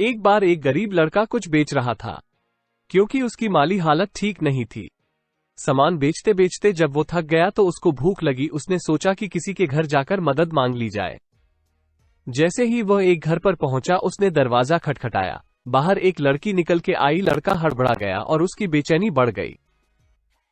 एक बार एक गरीब लड़का कुछ बेच रहा था, क्योंकि उसकी माली हालत ठीक नहीं थी। सामान बेचते बेचते जब वो थक गया तो उसको भूख लगी। उसने सोचा कि किसी के घर जाकर मदद मांग ली जाए। जैसे ही वह एक घर पर पहुंचा, उसने दरवाजा खटखटाया। बाहर एक लड़की निकल के आई। लड़का हड़बड़ा गया और उसकी बेचैनी बढ़ गई।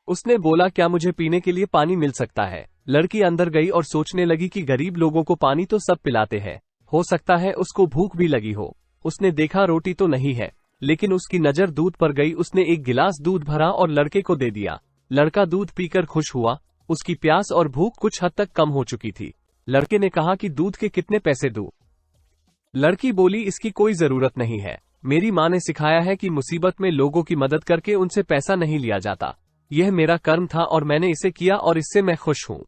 उसने बोला, क्या मुझे पीने के लिए पानी मिल सकता है? लड़की अंदर गई और सोचने लगी कि गरीब लोगों को पानी तो सब पिलाते हैं, हो सकता है उसको भूख भी लगी हो। उसने देखा रोटी तो नहीं है, लेकिन उसकी नजर दूध पर गई। उसने एक गिलास दूध भरा और लड़के को दे दिया। लड़का दूध पीकर खुश हुआ। उसकी प्यास और भूख कुछ हद तक कम हो चुकी थी। लड़के ने कहा कि दूध के कितने पैसे दूं? लड़की बोली, इसकी कोई जरूरत नहीं है। मेरी माँ ने सिखाया है कि मुसीबत में लोगों की मदद करके उनसे पैसा नहीं लिया जाता। यह मेरा कर्म था और मैंने इसे किया और इससे मैं खुश हूँ।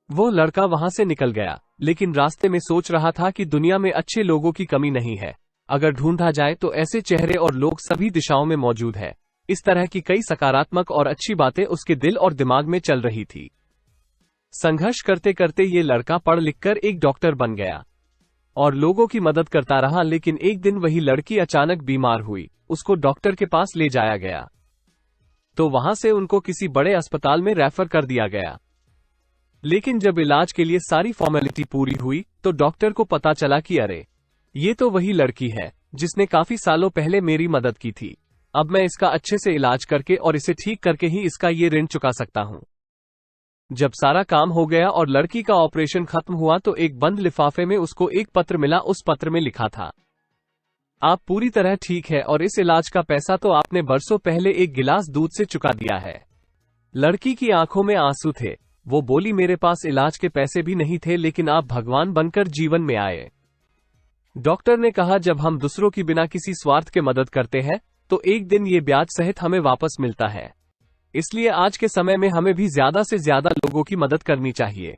वो लड़का वहां से निकल गया, लेकिन रास्ते में सोच रहा था कि दुनिया में अच्छे लोगों की कमी नहीं है। अगर ढूंढा जाए तो ऐसे चेहरे और लोग सभी दिशाओं में मौजूद है। इस तरह की कई सकारात्मक और अच्छी बातें उसके दिल और दिमाग में चल रही थी। संघर्ष करते करते ये लड़का पढ़ लिखकर एक डॉक्टर बन गया और लोगों की मदद करता रहा। लेकिन एक दिन वही लड़की अचानक बीमार हुई। उसको डॉक्टर के पास ले जाया गया तो वहां से उनको किसी बड़े अस्पताल में रेफर कर दिया गया। लेकिन जब इलाज के लिए सारी फॉर्मेलिटी पूरी हुई तो डॉक्टर को पता चला कि अरे, ये तो वही लड़की है जिसने काफी सालों पहले मेरी मदद की थी। अब मैं इसका अच्छे से इलाज करके और इसे ठीक करके ही इसका ये ऋण चुका सकता हूँ। जब सारा काम हो गया और लड़की का ऑपरेशन खत्म हुआ तो एक बंद लिफाफे में उसको एक पत्र मिला। उस पत्र में लिखा था, आप पूरी तरह ठीक है और इस इलाज का पैसा तो आपने बरसों पहले एक गिलास दूध से चुका दिया है। लड़की की आंखों में आंसू थे। वो बोली, मेरे पास इलाज के पैसे भी नहीं थे, लेकिन आप भगवान बनकर जीवन में आए। डॉक्टर ने कहा, जब हम दूसरों की बिना किसी स्वार्थ के मदद करते हैं तो एक दिन ये ब्याज सहित हमें वापस मिलता है। इसलिए आज के समय में हमें भी ज्यादा से ज्यादा लोगों की मदद करनी चाहिए,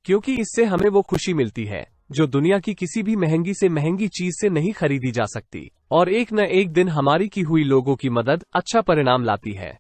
क्योंकि इससे हमें वो खुशी मिलती है जो दुनिया की किसी भी महंगी से महंगी चीज से नहीं खरीदी जा सकती। और एक न एक दिन हमारी की हुई लोगों की मदद अच्छा परिणाम लाती है।